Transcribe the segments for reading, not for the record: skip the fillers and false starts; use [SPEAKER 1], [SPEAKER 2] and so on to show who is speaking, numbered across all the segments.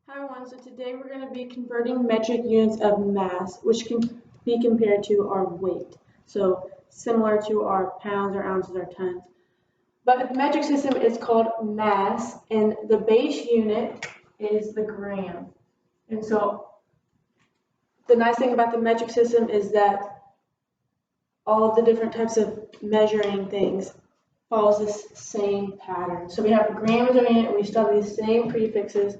[SPEAKER 1] Hi everyone, so today we're going to be converting metric units of mass, which can be compared to our weight. So similar to our pounds or ounces or tons. But the metric system is called mass, and the base unit is the gram. And so the nice thing about the metric system is that all of the different types of measuring things follows this same pattern. So we have grams or unit, and we still have these same prefixes.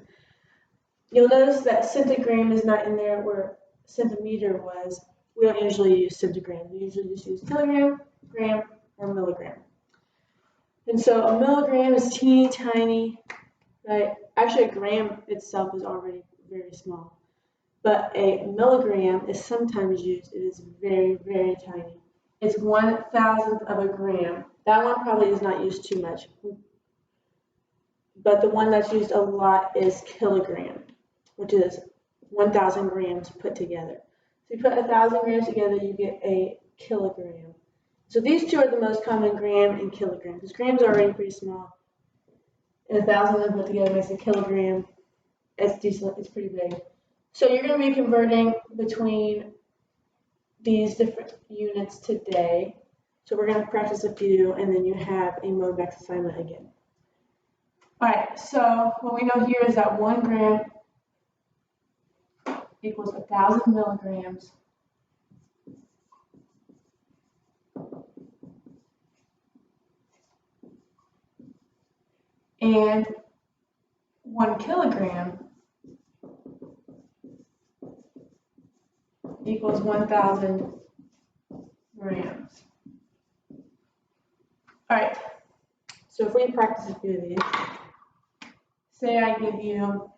[SPEAKER 1] You'll notice that centigram is not in there where centimeter was. We don't usually use centigram. We usually just use kilogram, gram, or milligram. And so a milligram is teeny tiny, right? Actually, a gram itself is already very small. But a milligram is sometimes used. It is very, very tiny. It's 1/1000th of a gram. That one probably is not used too much. But the one that's used a lot is kilogram, which is 1,000 grams put together. So you put 1,000 grams together, you get a kilogram. So these two are the most common, gram and kilogram, because grams are already pretty small. And 1,000 of them put together makes a kilogram. It's decent, it's pretty big. So you're going to be converting between these different units today. So we're going to practice a few, and then you have a mode max assignment again. All right, so what we know here is that 1 gram equals 1,000 milligrams. And 1 kilogram equals 1,000 grams. All right, so if we practice a few of these, say I give you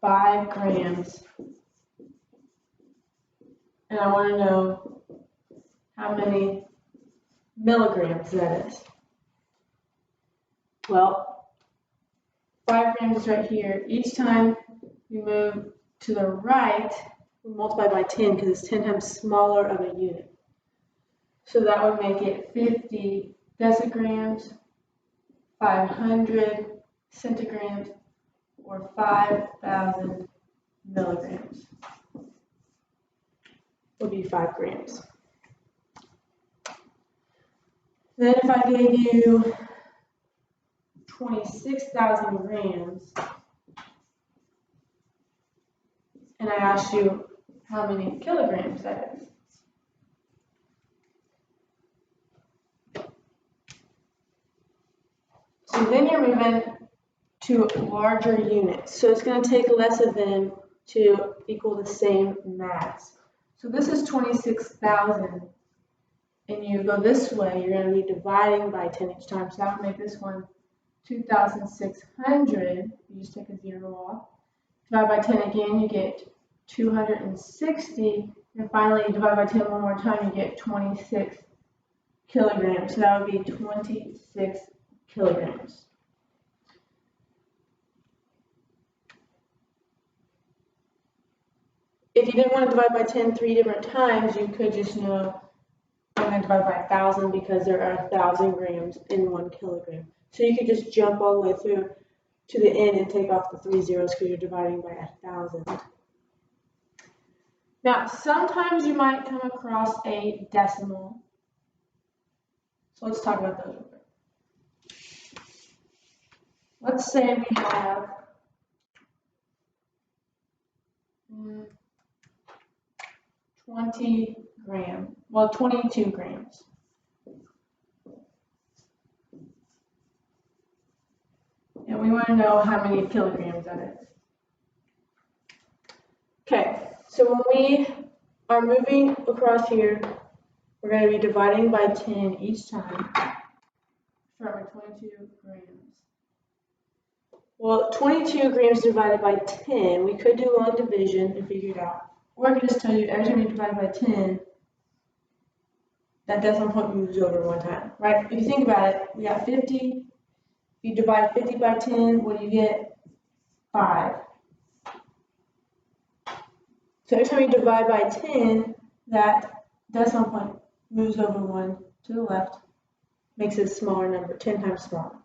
[SPEAKER 1] 5 grams, and I want to know how many milligrams that is. Well, 5 grams is right here. Each time we move to the right, we multiply by 10 because it's 10 times smaller of a unit. So that would make it 50 decigrams, 500 centigrams, or 5,000 milligrams. Would be 5 grams. Then if I gave you 26,000 grams, and I asked you how many kilograms that is. So then you're moving to larger units. So it's going to take less of them to equal the same mass. So this is 26,000, and you go this way, you're going to be dividing by 10 each time. So that would make this one 2,600. You just take a 0 off. Divide by 10 again, you get 260. And finally, you divide by 10 one more time, you get 26 kilograms. So that would be 26 kilograms. If you didn't want to divide by 10 3 different times, you could just know I'm going to divide by 1,000 because there are 1,000 grams in 1 kilogram. So you could just jump all the way through to the end and take off the 3 zeros because you're dividing by 1,000. Now, sometimes you might come across a decimal. So let's talk about those real quick. Let's say we have 22 grams. And we want to know how many kilograms that is. Okay, so when we are moving across here, we're going to be dividing by 10 each time. Start with 22 grams. Well, 22 grams divided by 10, we could do log division and figure it out. Or I could just tell you every time you divide by 10, that decimal point moves over one time, right? If you think about it, we got 50. If you divide 50 by 10, what do you get? 5. So every time you divide by 10, that decimal point moves over one to the left, makes it a smaller number, 10 times smaller.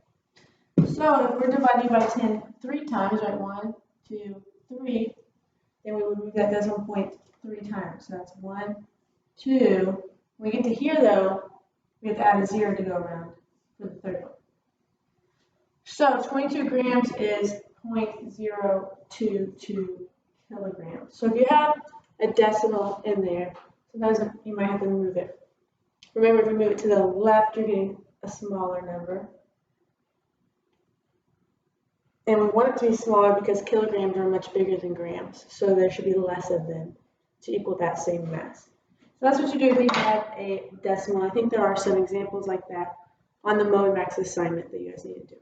[SPEAKER 1] So if we're dividing by 10 3 times, right? 1, 2, 3. Then we would move that decimal point 3 times. So that's 1, 2. When we get to here, though, we have to add a 0 to go around for the third one. So 22 grams is 0.022 kilograms. So if you have a decimal in there, sometimes you might have to move it. Remember, if you move it to the left, you're getting a smaller number. And we want it to be smaller because kilograms are much bigger than grams. So there should be less of them to equal that same mass. So that's what you do if you have a decimal. I think there are some examples like that on the Mowing Max assignment that you guys need to do.